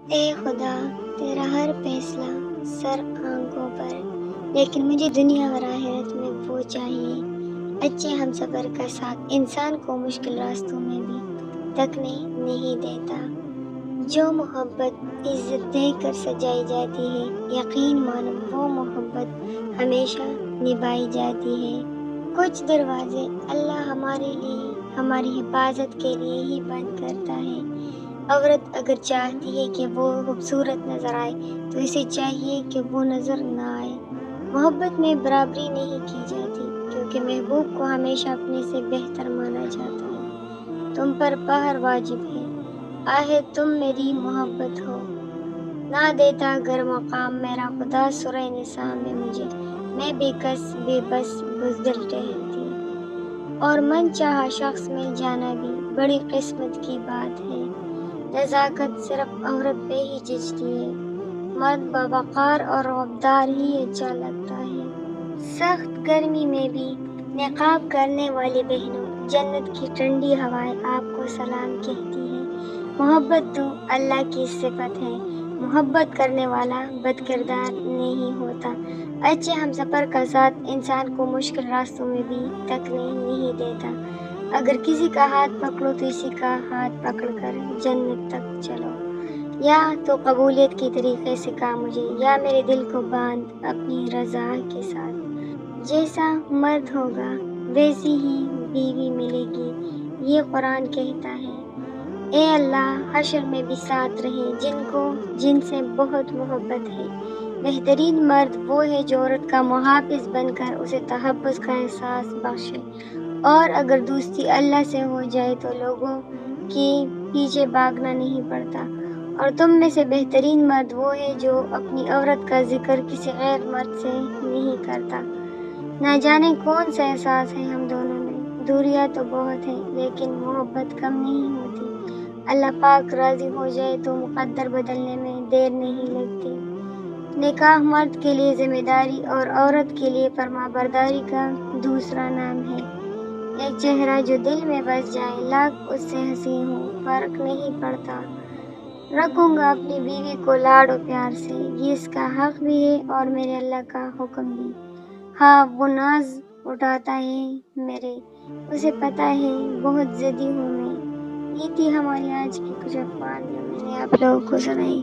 اے خدا، تیرا ہر فیصلہ سر آنکھوں پر، لیکن مجھے دنیا اور آخرت میں وہ چاہیے۔ اچھے ہم سفر کا ساتھ انسان کو مشکل راستوں میں بھی تکنے نہیں دیتا۔ جو محبت عزت دے کر سجائی جاتی ہے، یقین مانو وہ محبت ہمیشہ نبھائی جاتی ہے۔ کچھ دروازے اللہ ہمارے لیے، ہماری حفاظت کے لیے ہی بند کرتا ہے۔ عورت اگر چاہتی ہے کہ وہ خوبصورت نظر آئے تو اسے چاہیے کہ وہ نظر نہ آئے۔ محبت میں برابری نہیں کی جاتی، کیونکہ محبوب کو ہمیشہ اپنے سے بہتر مانا جاتا ہے۔ تم پر پہر واجب ہے، آہے تم میری محبت ہو۔ نہ دیتا گر مقام میرا خدا سورہ نساء میں مجھے، میں بے کس بے بس بزدل ٹہلتی۔ اور من چاہا شخص مل جانا بھی بڑی قسمت کی بات ہے۔ نزاکت صرف عورت پہ ہی جچتی ہے، مرد باوقار اور غدار ہی اچھا لگتا ہے۔ سخت گرمی میں بھی نقاب کرنے والی بہنوں، جنت کی ٹھنڈی ہوائیں آپ کو سلام کہتی ہیں۔ محبت تو اللہ کی صفت ہے، محبت کرنے والا بد کردار نہیں ہوتا۔ اچھے ہم سفر کا ساتھ انسان کو مشکل راستوں میں بھی تکنے نہیں دیتا۔ اگر کسی کا ہاتھ پکڑو تو اسی کا ہاتھ پکڑ کر جنت تک چلو۔ یا تو قبولیت کے طریقے سکھا مجھے، یا میرے دل کو باندھ اپنی رضا کے ساتھ۔ جیسا مرد ہوگا ویسی ہی بیوی ملے گی، یہ قرآن کہتا ہے۔ اے اللہ، حشر میں بھی ساتھ رہے جن سے بہت محبت ہے۔ بہترین مرد وہ ہے جو عورت کا محافظ بن کر اسے تحفظ کا احساس بخشے، اور اگر دوستی اللہ سے ہو جائے تو لوگوں کے پیچھے بھاگنا نہیں پڑتا۔ اور تم میں سے بہترین مرد وہ ہے جو اپنی عورت کا ذکر کسی غیر مرد سے نہیں کرتا۔ نہ جانے کون سا احساس ہے ہم دونوں میں، دوریاں تو بہت ہیں لیکن محبت کم نہیں ہوتی۔ اللہ پاک راضی ہو جائے تو مقدر بدلنے میں دیر نہیں لگتی۔ نکاح مرد کے لیے ذمہ داری اور عورت کے لیے فرما برداری کا دوسرا نام ہے۔ ایک چہرہ جو دل میں بس جائے، لاکھ اس سے ہنسی ہوں فرق نہیں پڑتا۔ رکھوں گا اپنی بیوی کو لاڈ و پیار سے، یہ اس کا حق بھی ہے اور میرے اللہ کا حکم بھی۔ ہاں وہ ناز اٹھاتا ہے میرے، اسے پتہ ہے بہت ضدی ہوں میں۔ یہ تھی ہماری آج کی کچھ اقوال جو میں نے آپ لوگوں کو سنائی۔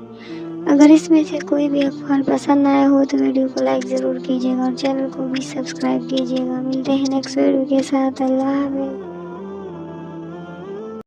اگر اس میں سے کوئی بھی اقوال پسند آیا ہو تو ویڈیو کو لائک ضرور کیجیے گا اور چینل کو بھی سبسکرائب کیجیے گا۔ ملتے ہیں نیکسٹ ویڈیو کے ساتھ۔ اللہ حافظ۔